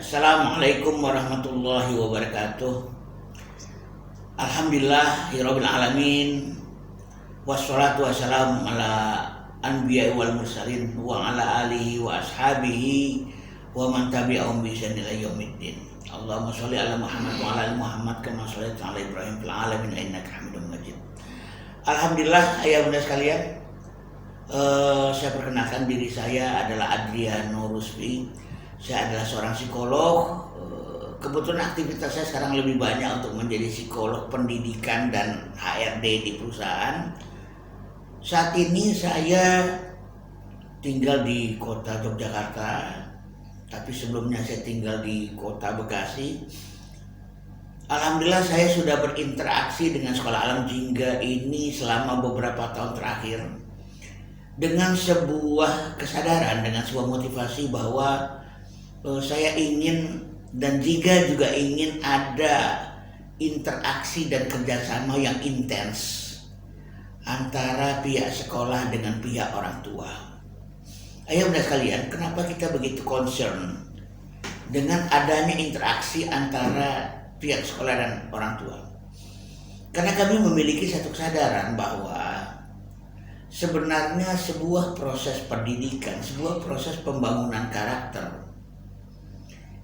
Assalamualaikum warahmatullahi wabarakatuh. Alhamdulillahirabbil alamin. Wassalatu wassalamu ala anbiya'i wal mursalin wa ala alihi wa ashabihi wa man tabi'ahum bi ihsan ila yaumiddin. Allahumma sholli ala Muhammad wa ala ali Muhammad kama shallaita ala Ibrahim fil alamin innaka Hamidum Majid. Alhamdulillah, ayah bunda sekalian, saya perkenalkan diri saya adalah Adriano Rusfi. Saya adalah seorang psikolog. Kebetulan aktivitas saya sekarang lebih banyak untuk menjadi psikolog pendidikan dan HRD di perusahaan. Saat ini saya tinggal di kota Yogyakarta, tapi sebelumnya saya tinggal di kota Bekasi. Alhamdulillah saya sudah berinteraksi dengan Sekolah Alam Jingga ini selama beberapa tahun terakhir dengan sebuah kesadaran, dengan sebuah motivasi bahwa saya ingin dan Jingga juga ingin ada interaksi dan kerjasama yang intens antara pihak sekolah dengan pihak orang tua. Ayo bunda sekalian, kenapa kita begitu concern dengan adanya interaksi antara pihak sekolah dan orang tua? Karena kami memiliki satu kesadaran bahwa sebenarnya sebuah proses pendidikan, sebuah proses pembangunan karakter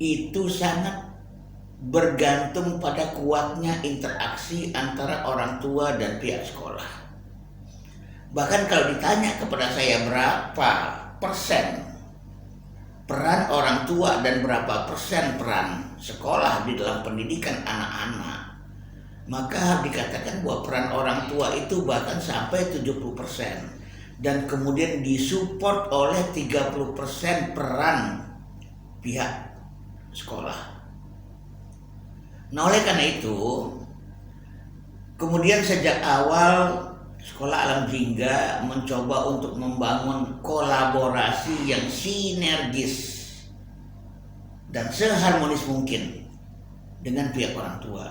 itu sangat bergantung pada kuatnya interaksi antara orang tua dan pihak sekolah. Bahkan kalau ditanya kepada saya berapa persen peran orang tua dan berapa persen peran sekolah di dalam pendidikan anak-anak, maka dikatakan bahwa peran orang tua itu bahkan sampai 70% dan kemudian disupport oleh 30% peran pihak sekolah. Nah, oleh karena itu, kemudian sejak awal Sekolah Alam Jingga mencoba untuk membangun kolaborasi yang sinergis dan seharmonis mungkin dengan pihak orang tua.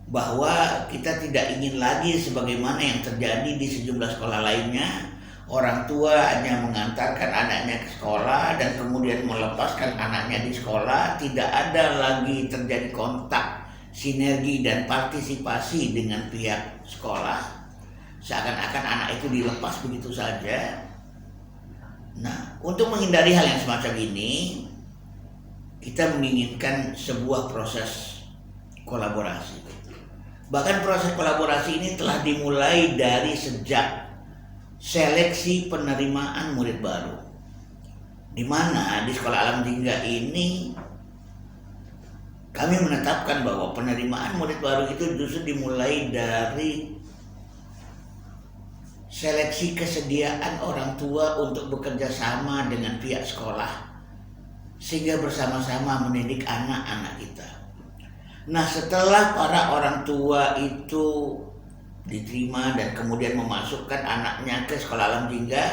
Bahwa kita tidak ingin lagi sebagaimana yang terjadi di sejumlah sekolah lainnya, orang tua hanya mengantarkan anaknya ke sekolah dan kemudian melepaskan anaknya di sekolah, tidak ada lagi terjadi kontak, sinergi dan partisipasi dengan pihak sekolah. Seakan-akan anak itu dilepas begitu saja. Nah, untuk menghindari hal yang semacam ini, kita menginginkan sebuah proses kolaborasi. Bahkan proses kolaborasi ini telah dimulai dari sejak seleksi penerimaan murid baru, di mana di Sekolah Alam Jingga ini kami menetapkan bahwa penerimaan murid baru itu justru dimulai dari seleksi kesediaan orang tua untuk bekerja sama dengan pihak sekolah sehingga bersama-sama mendidik anak-anak kita. Nah, setelah para orang tua itu diterima dan kemudian memasukkan anaknya ke Sekolah Alam Jingga,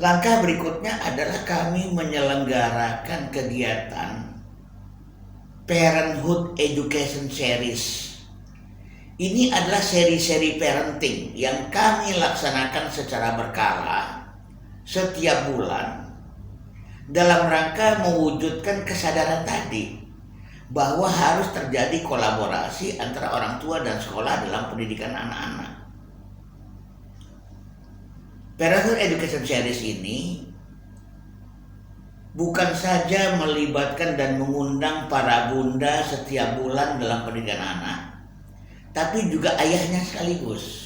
langkah berikutnya adalah kami menyelenggarakan kegiatan Parenthood Education Series. Ini adalah seri-seri parenting yang kami laksanakan secara berkala setiap bulan dalam rangka mewujudkan kesadaran tadi bahwa harus terjadi kolaborasi antara orang tua dan sekolah dalam pendidikan anak-anak. Parenthood Education Series ini bukan saja melibatkan dan mengundang para bunda setiap bulan dalam pendidikan anak, tapi juga ayahnya sekaligus.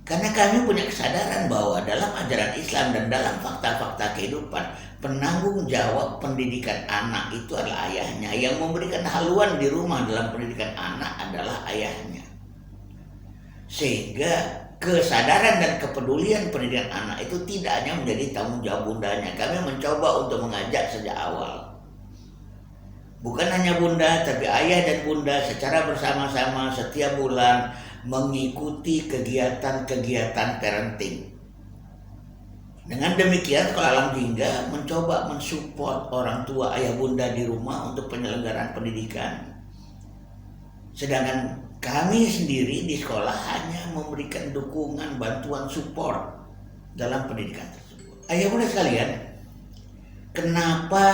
Karena kami punya kesadaran bahwa dalam ajaran Islam dan dalam fakta-fakta kehidupan, penanggung jawab pendidikan anak itu adalah ayahnya. Yang memberikan haluan di rumah dalam pendidikan anak adalah ayahnya. Sehingga kesadaran dan kepedulian pendidikan anak itu tidak hanya menjadi tanggung jawab bundanya. Kami mencoba untuk mengajak sejak awal. Bukan hanya bunda, tapi ayah dan bunda secara bersama-sama setiap bulan mengikuti kegiatan-kegiatan parenting. Dengan demikian, Sekolah Alam Jingga mencoba mensupport orang tua ayah bunda di rumah untuk penyelenggaraan pendidikan. Sedangkan kami sendiri di sekolah hanya memberikan dukungan, bantuan, support dalam pendidikan tersebut. Ayah bunda sekalian, kenapa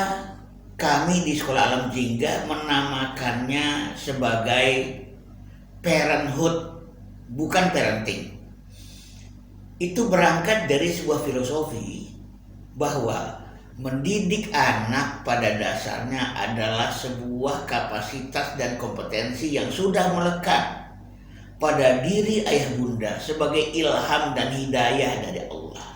kami di Sekolah Alam Jingga menamakannya sebagai parenthood, bukan parenting. Itu berangkat dari sebuah filosofi bahwa mendidik anak pada dasarnya adalah sebuah kapasitas dan kompetensi yang sudah melekat pada diri ayah bunda sebagai ilham dan hidayah dari Allah.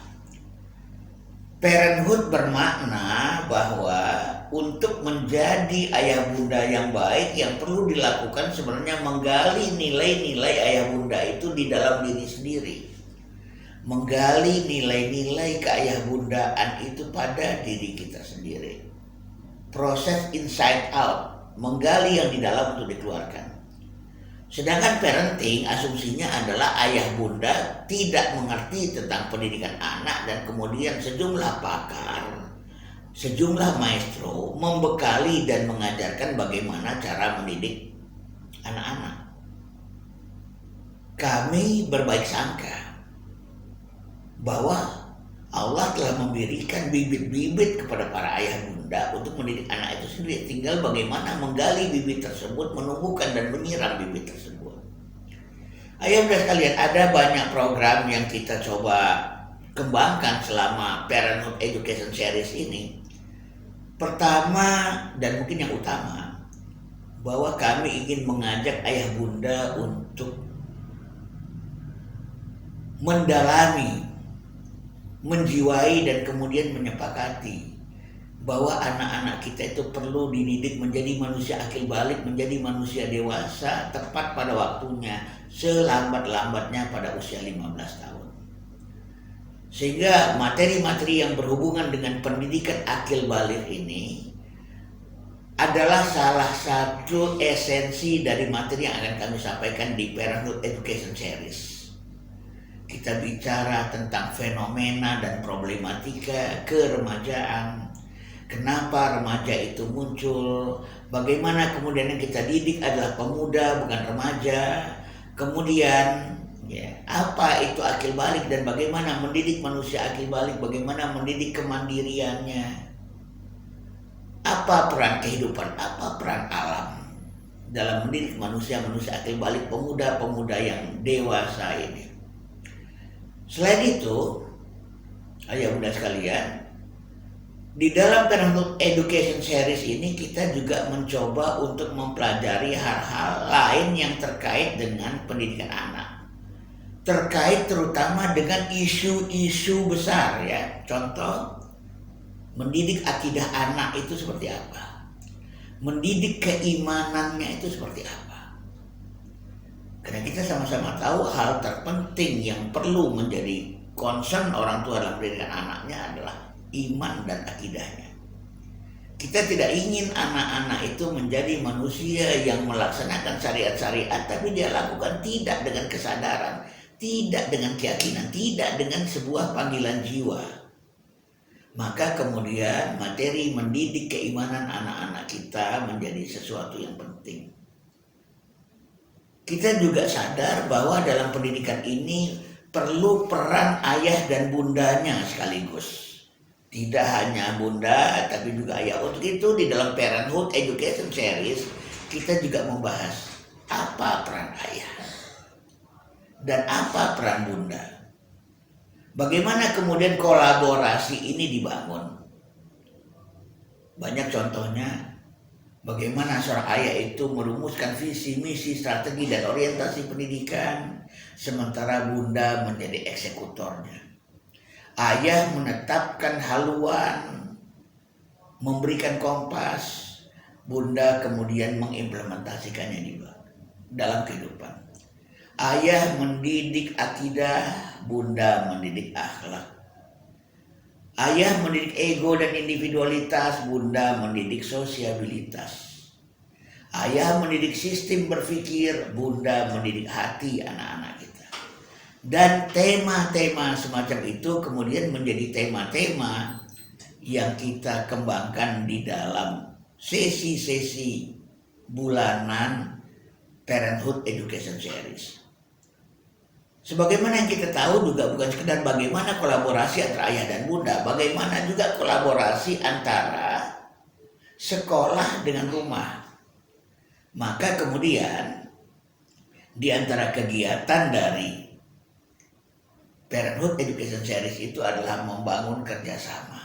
Parenthood bermakna bahwa untuk menjadi ayah bunda yang baik, yang perlu dilakukan sebenarnya menggali nilai-nilai ayah bunda itu di dalam diri sendiri. Menggali nilai-nilai keayah bundaan itu pada diri kita sendiri. Proses inside out, menggali yang di dalam untuk dikeluarkan. Sedangkan parenting asumsinya adalah ayah bunda tidak mengerti tentang pendidikan anak dan kemudian sejumlah pakar, sejumlah maestro membekali dan mengajarkan bagaimana cara mendidik anak-anak. Kami berbaik sangka bahwa Allah telah memberikan bibit-bibit kepada para ayah bunda untuk mendidik anak itu sendiri. Tinggal bagaimana menggali bibit tersebut, menumbuhkan dan menyiram bibit tersebut. Ayah bunda sekalian, ada banyak program yang kita coba kembangkan selama Parenthood Education Series ini. Pertama dan mungkin yang utama, bahwa kami ingin mengajak ayah bunda untuk mendalami, menjiwai dan kemudian menyepakati bahwa anak-anak kita itu perlu dididik menjadi manusia akil balik, menjadi manusia dewasa tepat pada waktunya, selambat-lambatnya pada usia 15 tahun. Sehingga materi-materi yang berhubungan dengan pendidikan akil balik ini adalah salah satu esensi dari materi yang akan kami sampaikan di Parenthood Education Series. Kita bicara tentang fenomena dan problematika keremajaan. Kenapa remaja itu muncul? Bagaimana kemudian yang kita didik adalah pemuda bukan remaja. Kemudian apa itu akil balik dan bagaimana mendidik manusia akil balik, bagaimana mendidik kemandiriannya. Apa peran kehidupan, apa peran alam dalam mendidik manusia-manusia akil balik, pemuda-pemuda yang dewasa ini. Selain itu, ayah bunda sekalian, di dalam Parenthood Education Series ini kita juga mencoba untuk mempelajari hal-hal lain yang terkait dengan pendidikan anak. Terkait terutama dengan isu-isu besar ya. Contoh, mendidik akidah anak itu seperti apa? Mendidik keimanannya itu seperti apa? Karena kita sama-sama tahu hal terpenting yang perlu menjadi concern orang tua dalam pendidikan anaknya adalah iman dan akidahnya. Kita tidak ingin anak-anak itu menjadi manusia yang melaksanakan syariat-syariat, tapi dia lakukan tidak dengan kesadaran, tidak dengan keyakinan, tidak dengan sebuah panggilan jiwa. Maka kemudian materi mendidik keimanan anak-anak kita menjadi sesuatu yang penting. Kita juga sadar bahwa dalam pendidikan ini perlu peran ayah dan bundanya sekaligus. Tidak hanya bunda, tapi juga ayah. Untuk itu di dalam Parenthood Education Series, kita juga membahas apa peran ayah dan apa peran bunda. Bagaimana kemudian kolaborasi ini dibangun. Banyak contohnya. Bagaimana seorang ayah itu merumuskan visi, misi, strategi, dan orientasi pendidikan, sementara bunda menjadi eksekutornya. Ayah menetapkan haluan, memberikan kompas, bunda kemudian mengimplementasikannya di dalam kehidupan. Ayah mendidik akidah, bunda mendidik akhlak. Ayah mendidik ego dan individualitas, bunda mendidik sosiabilitas. Ayah mendidik sistem berpikir, bunda mendidik hati anak-anak kita. Dan tema-tema semacam itu kemudian menjadi tema-tema yang kita kembangkan di dalam sesi-sesi bulanan Parenthood Education Series. Sebagaimana yang kita tahu juga bukan sekedar bagaimana kolaborasi antara ayah dan bunda, bagaimana juga kolaborasi antara sekolah dengan rumah. Maka kemudian di antara kegiatan dari Parenthood Education Series itu adalah membangun kerjasama,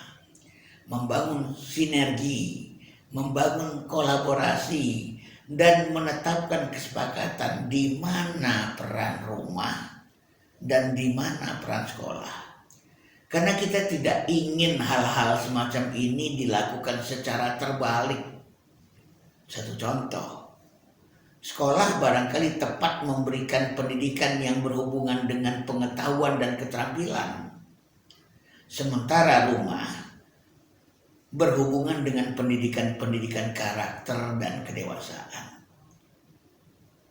membangun sinergi, membangun kolaborasi, dan menetapkan kesepakatan di mana peran rumah dan di mana peran sekolah. Karena kita tidak ingin hal-hal semacam ini dilakukan secara terbalik. Satu contoh, sekolah barangkali tepat memberikan pendidikan yang berhubungan dengan pengetahuan dan keterampilan. Sementara rumah berhubungan dengan pendidikan karakter dan kedewasaan.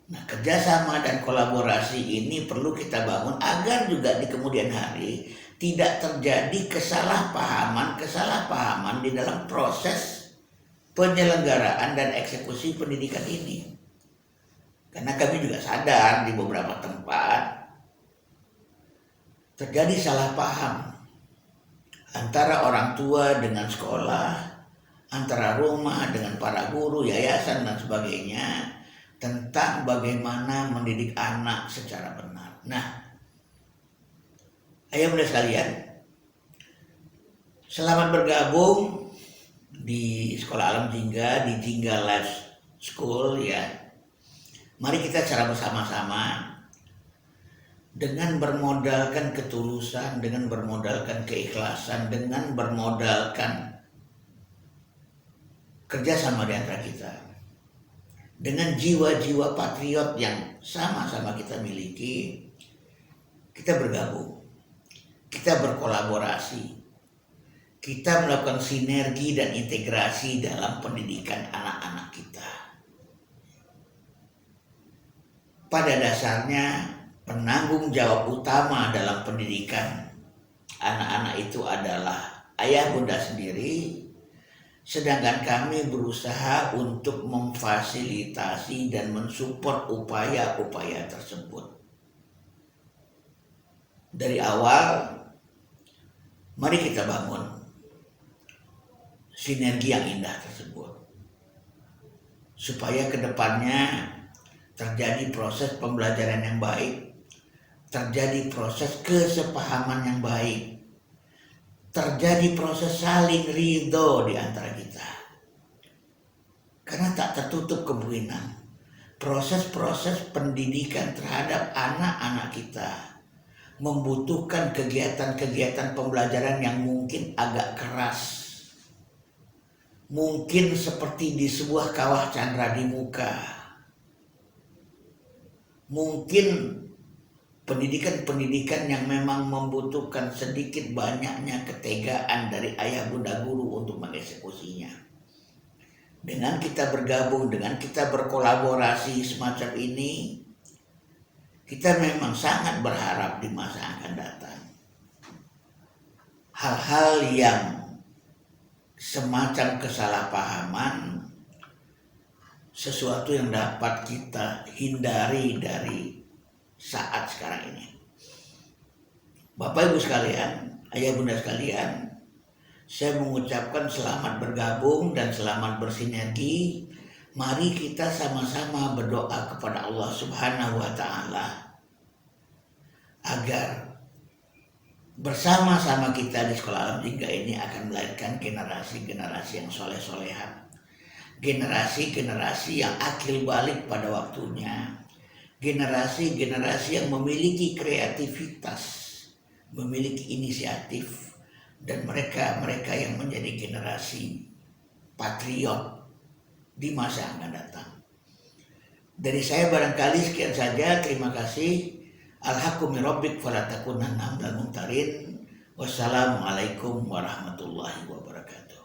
Nah, kerjasama dan kolaborasi ini perlu kita bangun agar juga di kemudian hari tidak terjadi kesalahpahaman di dalam proses penyelenggaraan dan eksekusi pendidikan ini. Karena kami juga sadar di beberapa tempat terjadi salah paham antara orang tua dengan sekolah, antara rumah dengan para guru, yayasan dan sebagainya tentang bagaimana mendidik anak secara benar. Nah, ayah bunda sekalian, selamat bergabung di Sekolah Alam Jingga, di Jingga Life School ya. Mari kita secara bersama-sama dengan bermodalkan ketulusan, dengan bermodalkan keikhlasan, dengan bermodalkan kerjasama di antara kita, dengan jiwa-jiwa patriot yang sama-sama kita miliki, kita bergabung, kita berkolaborasi, kita melakukan sinergi dan integrasi dalam pendidikan anak-anak kita. Pada dasarnya, penanggung jawab utama dalam pendidikan anak-anak itu adalah ayah bunda sendiri, sedangkan kami berusaha untuk memfasilitasi dan mensupport upaya-upaya tersebut. Dari awal, mari kita bangun sinergi yang indah tersebut, supaya kedepannya terjadi proses pembelajaran yang baik, terjadi proses kesepahaman yang baik, terjadi proses saling ridho di antara kita. Karena tak tertutup kemungkinan proses-proses pendidikan terhadap anak-anak kita membutuhkan kegiatan-kegiatan pembelajaran yang mungkin agak keras, mungkin seperti di sebuah kawah candra di muka, mungkin pendidikan-pendidikan yang memang membutuhkan sedikit banyaknya ketegaan dari ayah bunda guru untuk mengeksekusinya. Dengan kita bergabung, dengan kita berkolaborasi semacam ini, kita memang sangat berharap di masa yang akan datang hal-hal yang semacam kesalahpahaman, sesuatu yang dapat kita hindari dari saat sekarang ini. Bapak Ibu sekalian, ayah bunda sekalian, saya mengucapkan selamat bergabung dan selamat bersinergi. Mari kita sama-sama berdoa kepada Allah Subhanahu wa Ta'ala agar bersama-sama kita di Sekolah Alam Jingga ini akan melahirkan generasi-generasi yang soleh-soleha, generasi-generasi yang akil balik pada waktunya, generasi-generasi yang memiliki kreativitas, memiliki inisiatif, dan mereka yang menjadi generasi patriot di masa yang akan datang. Dari saya barangkali sekian saja. Terima kasih. Al-haqqu min rabbik fala takunanna minal mumtarin. Wassalamualaikum warahmatullahi wabarakatuh.